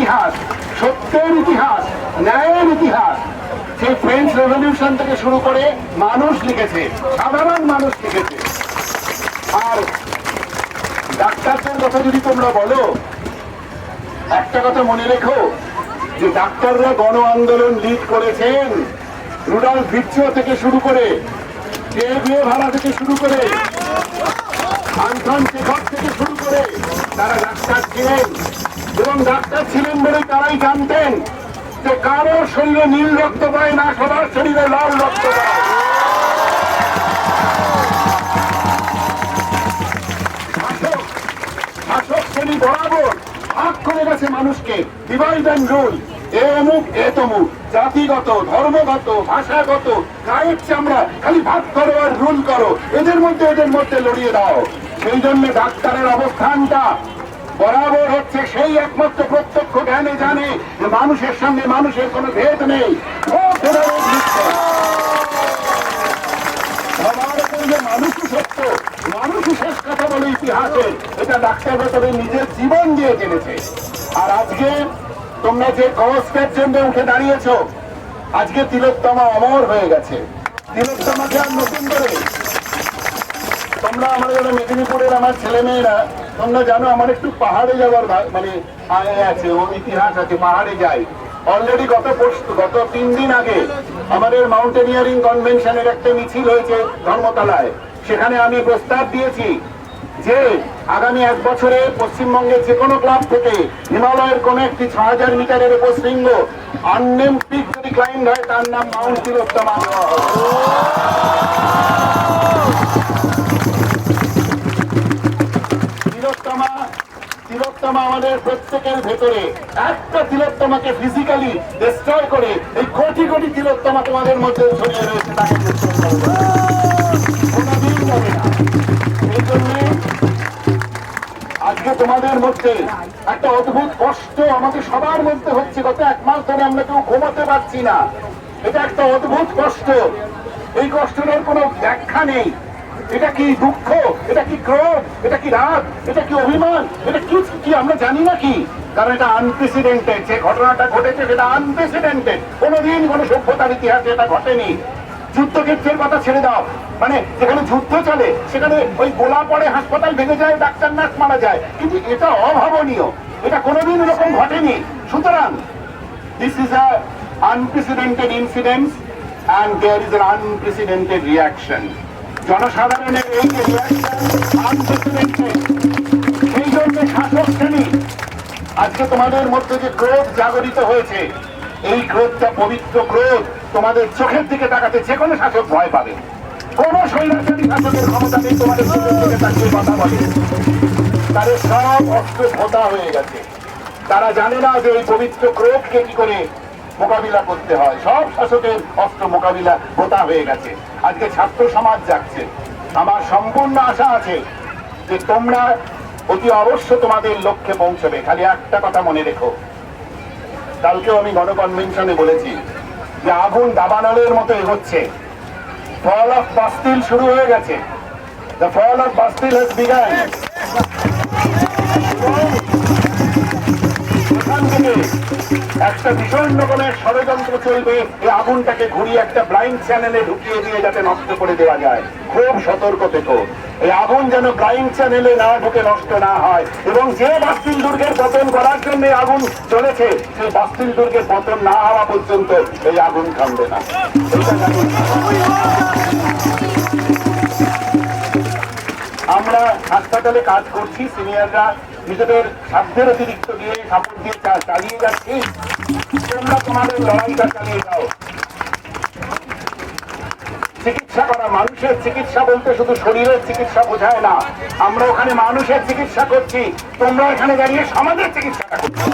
ইতিহাস, সত্যের ইতিহাস, ন্যায়ের ইতিহাস সেই ফ্রেঞ্চ রেভলিউশন থেকে শুরু করে মানুষ লিখেছে, সাধারণ মানুষ লিখেছে। আর ডাক্তারদের কথা যদি তোমরা বলো, একটা কথা মনে রেখো যে ডাক্তাররা গণ আন্দোলন লিড করেছেন। রুডল্ফ ভিট্রিও থেকে শুরু করে, চে গুয়েভারা থেকে শুরু করে, আন্তন চেখভ থেকে শুরু করে তারা ডাক্তার ছিলেন। এবং ডাক্তার ছিলেন বলেই তারাই জানতেন যে কারো শরীরে নীল রক্ত পায় না, সবার শরীরে লাল রক্ত পায়। শাসক শ্রেণী বরাবর ভাগ করে গেছে মানুষকে, ডিভাইড অ্যান্ড রুল। এ অমুক, এ তমুক, জাতিগত, ধর্মগত, ভাষাগত, গায়ের চামড়া, খালি ভাগ করো আর রুল করো, এদের মধ্যে লড়িয়ে দাও। সেই জন্য ডাক্তারের অবস্থানটা বরাবর হচ্ছে সেই একমাত্র প্রত্যক্ষ জ্ঞানে জানে যে মানুষের সঙ্গে মানুষের কোনো ভেদ নেই। মানুষই সত্য, মানুষই শেষ কথা বলে ইতিহাসে, এটা ডাক্তার ভেতরে নিজের জীবন দিয়ে জেনেছে। আর আজকে তোমরা যে কষ্টের জন্য উঠে দাঁড়িয়েছ, আজকে তিলোত্তমা অমর হয়ে গেছে। তিলোত্তমাকে আর নতুন করে তোমরা, আমাদের মেদিনীপুরের আমার ছেলে মেয়েরা, তোমরা জানো আমার একটু পাহাড়ে যাওয়ার মানে আছে, ও ইতিহাস আছে, পাহাড়ে যাই। অলরেডি গত 3 দিন আগে আমাদের মাউন্টেনিয়ারিং কনভেনশনের একটা মিছিল হয়েছে ধর্মতলায়। সেখানে আমি প্রস্তাব দিয়েছি যে আগামী 1 বছরে পশ্চিমবঙ্গের যে কোনো ক্লাব থেকে হিমালয়ের কোন একটি 6000 মিটারের উপর শৃঙ্গ আননেম পিক যদি ক্লাইম্ব হয়, তার নাম মাউন্ট তিলোত্তমা দেওয়া হবে। তিলোত্তমা আমাদের প্রত্যেকের ভেতরে, একটা তিলোত্তমাকে ফিজিক্যালি ডিস্ট্রয় করে এই কোটি কোটি তিলোত্তমা তোমাদের মধ্যে ছড়িয়ে রয়েছে, তাকে কোনদিন যাবে না। এই জন্য আজকে তোমাদের মধ্যে একটা অদ্ভুত কষ্ট আমাদের সবার মধ্যে হচ্ছে। গত 1 মাস ধরে আমরা কেউ ঘুমাতে পারছি না। এটা একটা অদ্ভুত কষ্ট। এই কষ্টের কোনো ব্যাখ্যা নেই। এটা কি দুঃখ, এটা কি ক্রোধ, এটা কি রাগ, এটা কি অভিমান, এটা কি আমরা জানি না কি? কারণ এটা আনপ্রেসিডেন্টেড। যে ঘটনাটা ঘটেছে সেটা আনপ্রেসিডেন্টেড, কোনোদিন কোনো সভ্যতার ইতিহাসে এটা ঘটেনি। যুদ্ধক্ষেত্রের কথা ছেড়ে দাও, মানে যেখানে যুদ্ধ চলে সেখানে ওই গোলা পড়ে, হাসপাতাল ভেঙে যায়, ডাক্তার নার্স মারা যায়, কিন্তু এটা অভাবনীয়, এটা কোনোদিন এরকম ঘটেনি। সুতরাং this is a unprecedented incident and there is an unprecedented reaction. জনসাধারণের এই যে রিয়াকশন আনপ্রেসিডেন্টেড, সেই জন্য শাসক শ্রেণী আজকে তোমাদের মধ্যে যে ক্রোধ জাগরিত হয়েছে, এই ক্রোধটা পবিত্র ক্রোধ। তোমাদের চোখের দিকে তাকাতে যে কোনো শাসক ভয় পাবে। কোন স্বৈরাচারী শাসকের ক্ষমতা নেই তোমাদের চোখের দিকে তাকিয়ে কথা বলে। তাদের সব অস্ত্র ভোতা হয়ে গেছে। তারা জানে না যে এই পবিত্র ক্রোধকে কি করে মোকাবিলা করতে হয়। সব শাসকের অস্ত্র মোকাবিলা ভোতা হয়ে গেছে। আজকে ছাত্র সমাজ যাচ্ছে। আমার সম্পূর্ণ আশা আছে যে তোমরা অতি অবশ্য তোমাদের লক্ষ্যে পৌঁছবে। খালি একটা কথা মনে রেখো, কালকেও আমি গণকনভেনশনে বলেছি যে আগুন দাবানলের মতো এগোচ্ছে। ফল অফ বাস্তিল শুরু হয়ে গেছে। The fall of Bastille has began. এখান থেকে একটা ভীষণ রকমের ষড়যন্ত্র চলবে এই আগুনটাকে ঘুরিয়ে একটা ব্লাইন্ড চ্যানেলে ঢুকিয়ে দিয়ে যাতে নষ্ট করে দেওয়া যায়। খুব সতর্ক থেকো, এই আগুন যেন ব্লাইন্ড চ্যানেলে না ঢুকে নষ্ট না হয়। এবং যে বাস্তিল দুর্গের পতন করার জন্য আগুন চলেছে, সেই বাস্তিল দুর্গের পতন না হওয়া পর্যন্ত এই আগুন থামবে না। আমরা হাসপাতালে কাজ করছি, সিনিয়ররা নিজেদের সাধ্যের অতিরিক্ত দিয়ে সাপোর্ট দিয়ে চালিয়ে যাচ্ছি। তোমরা তোমাদের লড়াইটা চালিয়ে যাও। চিকিৎসা করা, মানুষের চিকিৎসা বলতে শুধু শরীরের চিকিৎসা বোঝায় না। আমরা ওখানে মানুষের চিকিৎসা করছি, তোমরা এখানে দাঁড়িয়ে সমাজের চিকিৎসাটা করছো।